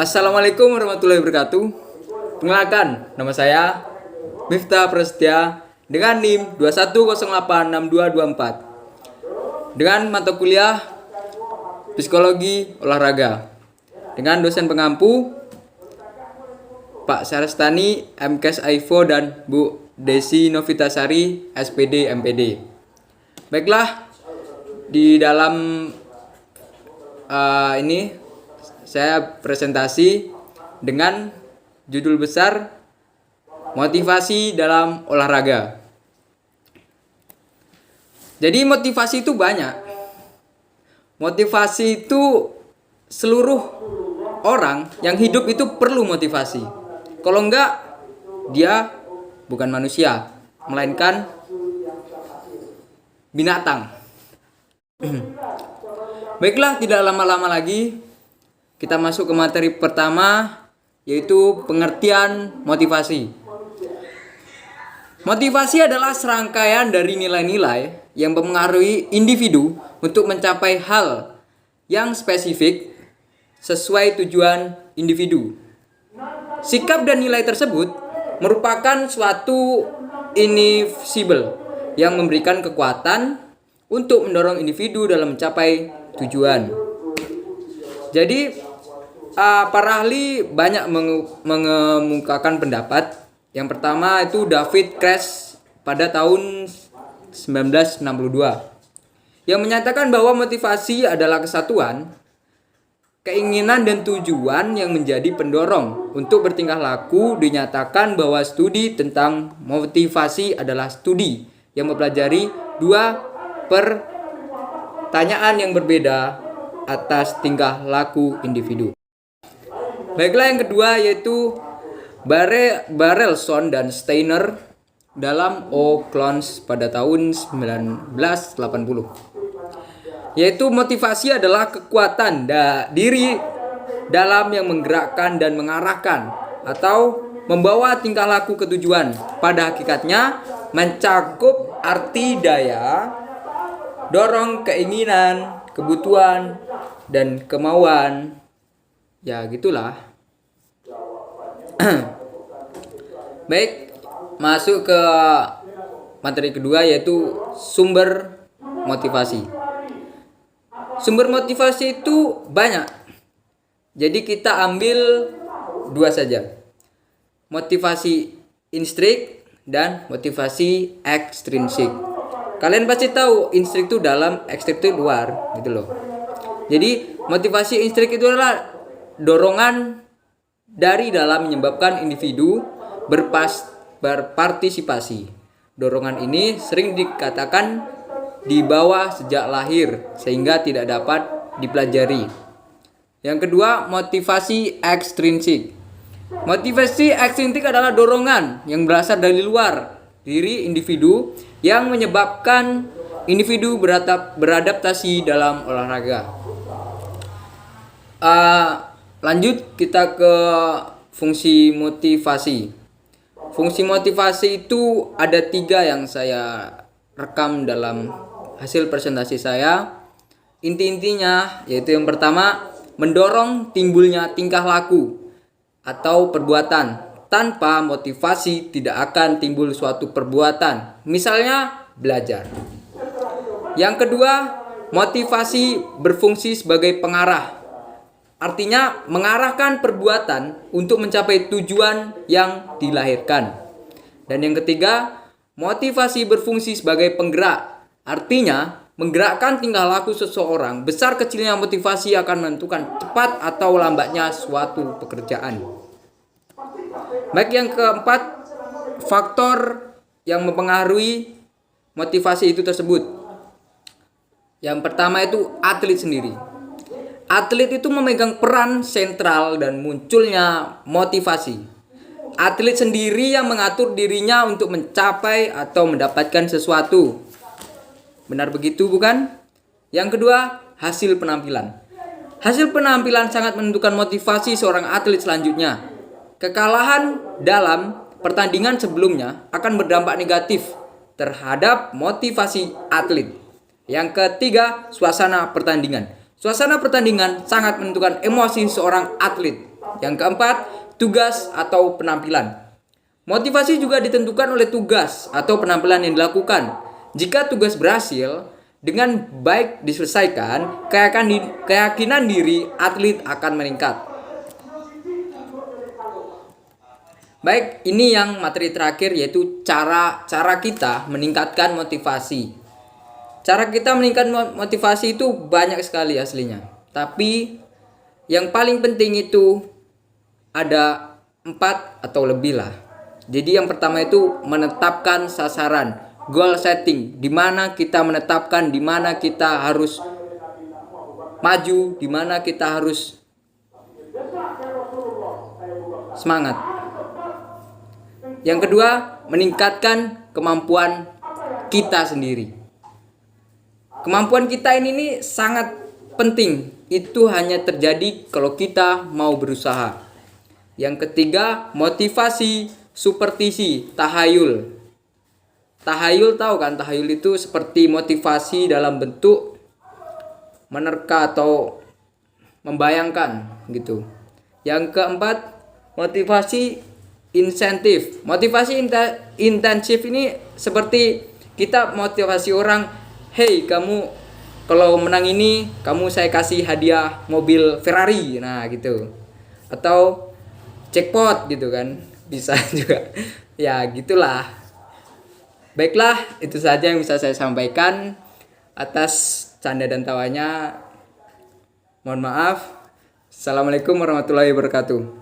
Assalamualaikum warahmatullahi wabarakatuh. Perkenalkan, nama saya Miftah Prasetya dengan NIM 21086224 dengan mata kuliah Psikologi Olahraga dengan dosen pengampu Pak Sarastani MKes Aivo dan Bu Desi Novitasari SPD MPD. Baiklah, di dalam ini saya presentasi dengan judul besar motivasi dalam olahraga. Jadi motivasi itu banyak. Motivasi itu seluruh orang yang hidup itu perlu motivasi. Kalau enggak, dia bukan manusia, melainkan binatang. Baiklah, tidak lama-lama lagi kita masuk ke materi pertama, yaitu pengertian motivasi. Motivasi adalah serangkaian dari nilai-nilai yang mempengaruhi individu untuk mencapai hal yang spesifik sesuai tujuan individu. Sikap dan nilai tersebut merupakan suatu invisible yang memberikan kekuatan untuk mendorong individu dalam mencapai tujuan. Jadi para ahli banyak mengemukakan pendapat. Yang pertama itu David Kress pada tahun 1962 yang menyatakan bahwa motivasi adalah kesatuan, keinginan dan tujuan yang menjadi pendorong untuk bertingkah laku. Dinyatakan bahwa studi tentang motivasi adalah studi yang mempelajari dua pertanyaan yang berbeda atas tingkah laku individu. Baiklah, yang kedua yaitu Barrelson dan Steiner dalam Clones pada tahun 1980. Yaitu motivasi adalah kekuatan diri dalam yang menggerakkan dan mengarahkan atau membawa tingkah laku ke tujuan. Pada hakikatnya mencakup arti daya, dorong, keinginan, kebutuhan, dan kemauan. Ya gitulah. Baik, masuk ke materi kedua yaitu sumber motivasi. Sumber motivasi itu banyak. Jadi kita ambil dua saja. Motivasi intrinsik dan motivasi ekstrinsik. Kalian pasti tahu intrinsik itu dalam, ekstrinsik itu luar, gitu loh. Jadi motivasi intrinsik itu adalah dorongan dari dalam menyebabkan individu berpartisipasi. Dorongan ini sering dikatakan di bawah sejak lahir sehingga tidak dapat dipelajari. Yang kedua, motivasi ekstrinsik. Motivasi ekstrinsik adalah dorongan yang berasal dari luar diri individu yang menyebabkan individu beradaptasi dalam olahraga. Lanjut kita ke fungsi motivasi. Fungsi motivasi itu ada 3 yang saya rekam dalam hasil presentasi saya. Inti-intinya yaitu yang pertama, mendorong timbulnya tingkah laku atau perbuatan. Tanpa motivasi tidak akan timbul suatu perbuatan. Misalnya belajar. Yang kedua, motivasi berfungsi sebagai pengarah. Artinya mengarahkan perbuatan untuk mencapai tujuan yang dilahirkan. Dan yang ketiga, motivasi berfungsi sebagai penggerak. Artinya menggerakkan tingkah laku seseorang. Besar kecilnya motivasi akan menentukan cepat atau lambatnya suatu pekerjaan. Baik, yang keempat, faktor yang mempengaruhi motivasi itu tersebut. Yang pertama itu atlet sendiri. Atlet itu memegang peran sentral dan munculnya motivasi. Atlet sendiri yang mengatur dirinya untuk mencapai atau mendapatkan sesuatu. Benar begitu, bukan? Yang kedua, hasil penampilan. Hasil penampilan sangat menentukan motivasi seorang atlet selanjutnya. Kekalahan dalam pertandingan sebelumnya akan berdampak negatif terhadap motivasi atlet. Yang ketiga, suasana pertandingan. Suasana pertandingan sangat menentukan emosi seorang atlet. Yang keempat, tugas atau penampilan. Motivasi juga ditentukan oleh tugas atau penampilan yang dilakukan. Jika tugas berhasil dengan baik diselesaikan, keyakinan diri atlet akan meningkat. Baik, ini yang materi terakhir, yaitu cara kita meningkatkan motivasi. Cara kita meningkatkan motivasi itu banyak sekali aslinya. Tapi yang paling penting itu ada 4 atau lebih lah. Jadi yang pertama itu menetapkan sasaran, goal setting, di mana kita menetapkan di mana kita harus maju, di mana kita harus semangat. Yang kedua, meningkatkan kemampuan kita sendiri. Kemampuan kita ini sangat penting. Itu hanya terjadi kalau kita mau berusaha. Yang ketiga, motivasi, supervisi, tahayul. Tahayul, tahu kan? Tahayul itu seperti motivasi dalam bentuk menerka atau membayangkan gitu. Yang keempat, motivasi insentif. Motivasi intensif ini seperti kita motivasi orang, "Hey, kamu kalau menang ini, saya kasih hadiah mobil Ferrari." Nah, gitu. Atau jackpot gitu kan. Bisa juga. Ya, gitulah. Baiklah, itu saja yang bisa saya sampaikan. Atas canda dan tawanya mohon maaf. Assalamualaikum warahmatullahi wabarakatuh.